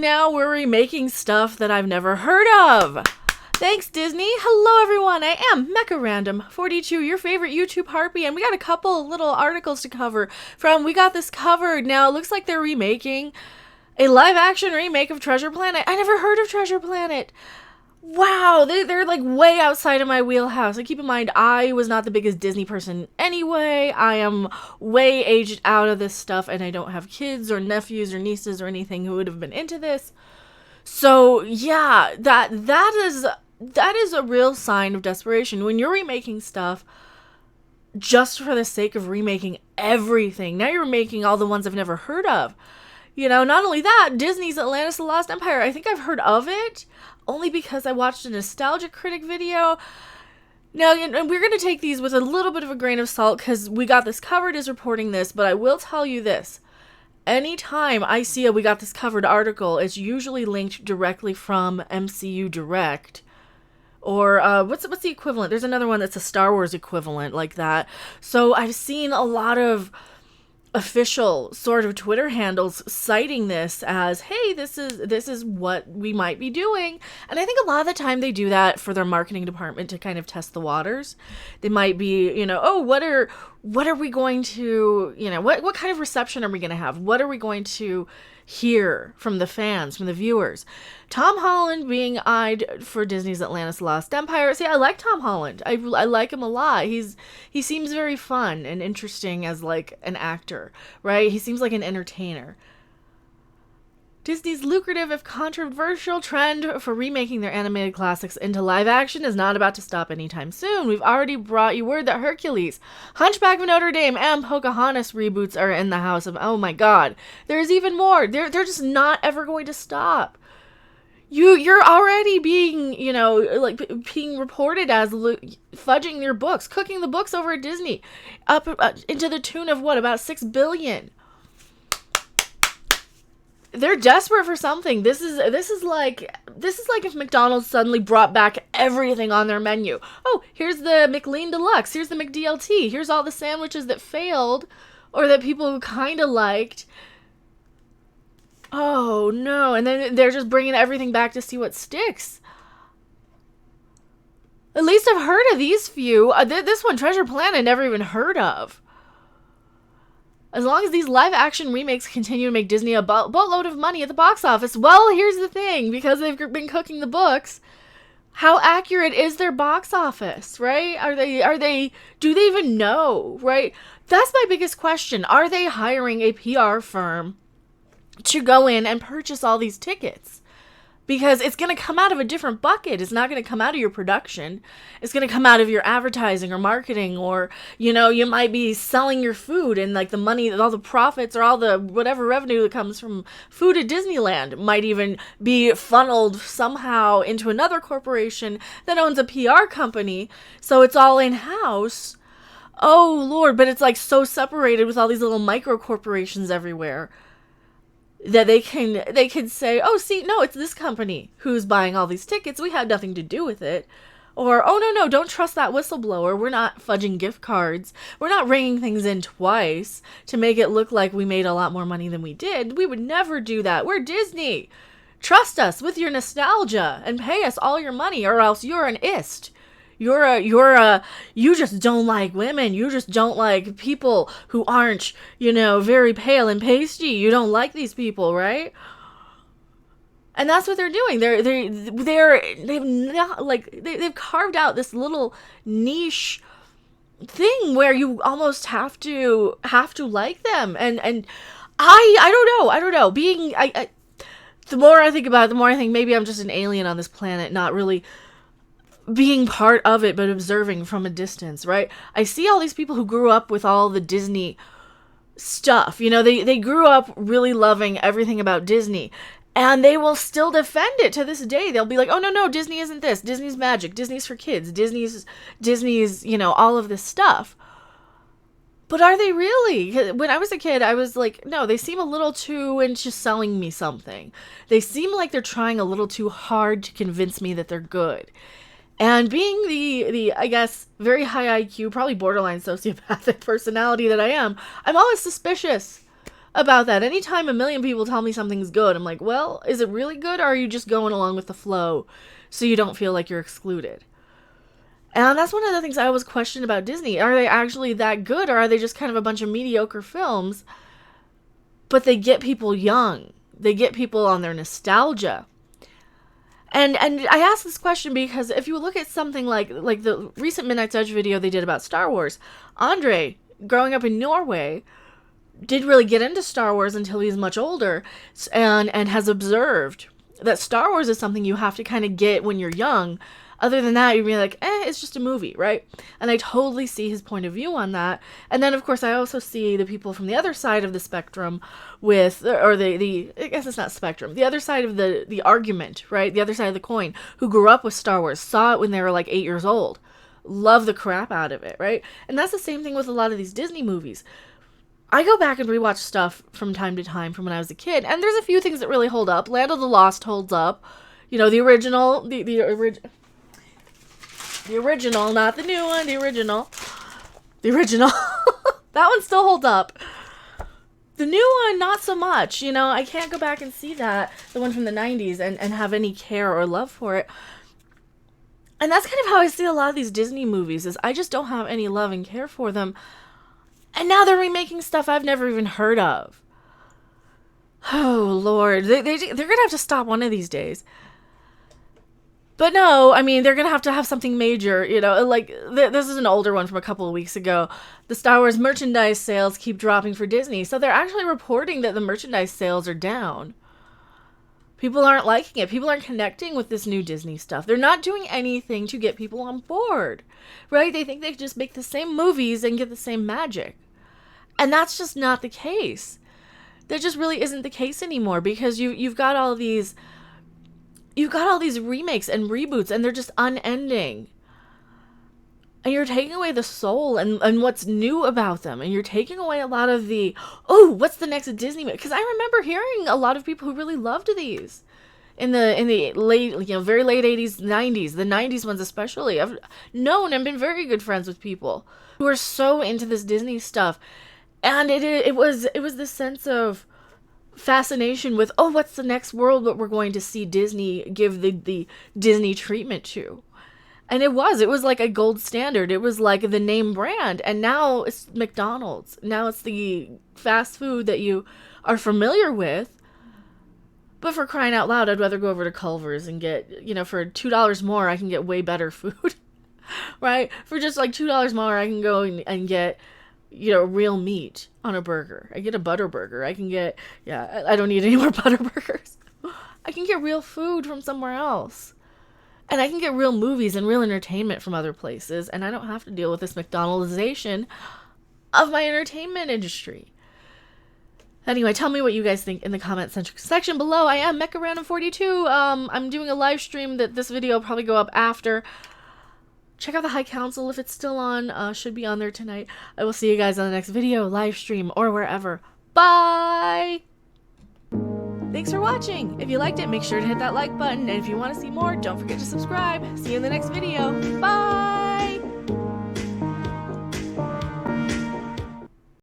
now we're remaking stuff that I've never heard of. Thanks, Disney. Hello, everyone. I am Mecha Random 42, your favorite YouTube harpy, and we got a couple little articles to cover from We Got This Covered. Now, it looks like they're remaking a live-action remake of Treasure Planet. I never heard of Treasure Planet. Wow, they're like way outside of my wheelhouse. And keep in mind, I was not the biggest Disney person anyway. I am way aged out of this stuff, and I don't have kids or nephews or nieces or anything who would have been into this. So yeah, that is a real sign of desperation when you're remaking stuff just for the sake of remaking everything. Now you're making all the ones I've never heard of. You know, not only that, Disney's Atlantis: The Lost Empire. I think I've heard of it only because I watched a Nostalgia Critic video. Now, and we're going to take these with a little bit of a grain of salt because We Got This Covered is reporting this, but I will tell you this. Anytime I see a We Got This Covered article, it's usually linked directly from MCU Direct. Or what's the equivalent? There's another one that's a Star Wars equivalent like that. So I've seen a lot of official sort of Twitter handles citing this as, hey, this is what we might be doing. And I think a lot of the time they do that for their marketing department to kind of test the waters. They might be, you know, oh, what are we going to, you know, what kind of reception are we going to have? What are we going to hear from the fans, from the viewers? Tom Holland being eyed for Disney's Atlantis: Lost Empire. See, I like Tom Holland. I like him a lot. He seems very fun and interesting as like an actor, right? He seems like an entertainer. Disney's lucrative, if controversial, trend for remaking their animated classics into live action is not about to stop anytime soon. We've already brought you word that Hercules, Hunchback of Notre Dame, and Pocahontas reboots are in the house of, oh my god, there's even more. They're just not ever going to stop. You're already being, you know, like being reported as fudging your books, cooking the books over at Disney, up into the tune of what, about $6 billion. They're desperate for something. This is like if McDonald's suddenly brought back everything on their menu. Oh, here's the McLean Deluxe. Here's the McDLT. Here's all the sandwiches that failed or that people kind of liked. Oh, no. And then they're just bringing everything back to see what sticks. At least I've heard of these few. This one, Treasure Planet, never even heard of. As long as these live-action remakes continue to make Disney a boatload of money at the box office, well, here's the thing. Because they've been cooking the books, how accurate is their box office, right? Do they even know, right? That's my biggest question. Are they hiring a PR firm to go in and purchase all these tickets? Because it's going to come out of a different bucket. It's not going to come out of your production. It's going to come out of your advertising or marketing, or, you know, you might be selling your food and like the money, all the profits or all the whatever revenue that comes from food at Disneyland might even be funneled somehow into another corporation that owns a PR company. So it's all in-house. Oh, Lord, but it's like so separated with all these little micro corporations everywhere that they can say, oh, see, no, it's this company who's buying all these tickets. We had nothing to do with it. Or, oh, no, don't trust that whistleblower. We're not fudging gift cards. We're not ringing things in twice to make it look like we made a lot more money than we did. We would never do that. We're Disney. Trust us with your nostalgia and pay us all your money, or else you're an ist. You just don't like women. You just don't like people who aren't, you know, very pale and pasty. You don't like these people, right? And that's what they're doing. They've carved out this little niche thing where you almost have to like them. And I don't know. The more I think about it, the more I think maybe I'm just an alien on this planet, not really being part of it, but observing from a distance, right? I see all these people who grew up with all the Disney stuff. You know, they grew up really loving everything about Disney, and they will still defend it to this day. They'll be like, oh, no, Disney isn't this. Disney's magic. Disney's for kids. Disney's, you know, all of this stuff. But are they really? When I was a kid, I was like, no, they seem a little too into selling me something. They seem like they're trying a little too hard to convince me that they're good. And being the I guess, very high IQ, probably borderline sociopathic personality that I am, I'm always suspicious about that. Anytime a million people tell me something's good, I'm like, well, is it really good, or are you just going along with the flow so you don't feel like you're excluded? And that's one of the things I always question about Disney. Are they actually that good, or are they just kind of a bunch of mediocre films? But they get people young. They get people on their nostalgia. And I ask this question because if you look at something like the recent Midnight's Edge video they did about Star Wars, Andre, growing up in Norway, didn't really get into Star Wars until he's much older, and has observed that Star Wars is something you have to kind of get when you're young. Other than that, you'd be like, it's just a movie, right? And I totally see his point of view on that. And then, of course, I also see the people from the other side of the spectrum with, or the I guess it's not spectrum, the other side of the argument, right? The other side of the coin, who grew up with Star Wars, saw it when they were like 8 years old, love the crap out of it, right? And that's the same thing with a lot of these Disney movies. I go back and rewatch stuff from time to time from when I was a kid, and there's a few things that really hold up. Land of the Lost holds up. You know, the original, the original, not the new one, the original. The original. That one still holds up. The new one, not so much. You know, I can't go back and see that, the one from the 90s, and have any care or love for it. And that's kind of how I see a lot of these Disney movies, is I just don't have any love and care for them. And now they're remaking stuff I've never even heard of. Oh, Lord. They're going to have to stop one of these days. But no, I mean, they're going to have something major, you know, like, this is an older one from a couple of weeks ago. The Star Wars merchandise sales keep dropping for Disney. So they're actually reporting that the merchandise sales are down. People aren't liking it. People aren't connecting with this new Disney stuff. They're not doing anything to get people on board, right? They think they can just make the same movies and get the same magic. And that's just not the case. That just really isn't the case anymore, because you've got all these remakes and reboots, and they're just unending. And you're taking away the soul and what's new about them. And you're taking away a lot of the, what's the next Disney movie? Because I remember hearing a lot of people who really loved these in the late, very late 80s, 90s, the 90s ones especially. I've known and been very good friends with people who are so into this Disney stuff. And it was this sense of fascination with, what's the next world that we're going to see Disney give the Disney treatment to. And it was like a gold standard. It was like the name brand. And now it's McDonald's. Now it's the fast food that you are familiar with. But for crying out loud, I'd rather go over to Culver's and get, for $2 more, I can get way better food. Right? For just like $2 more, I can go and get, real meat on a burger. I get a butter burger. I can get, I don't need any more butter burgers. I can get real food from somewhere else. And I can get real movies and real entertainment from other places, and I don't have to deal with this McDonaldization of my entertainment industry. Anyway, tell me what you guys think in the comment section below. I am Mecha Random 42. I'm doing a live stream that this video will probably go up after. Check out the High Council if it's still on. Should be on there tonight. I will see you guys on the next video, live stream, or wherever. Bye! Thanks for watching. If you liked it, make sure to hit that like button. And if you want to see more, don't forget to subscribe. See you in the next video. Bye!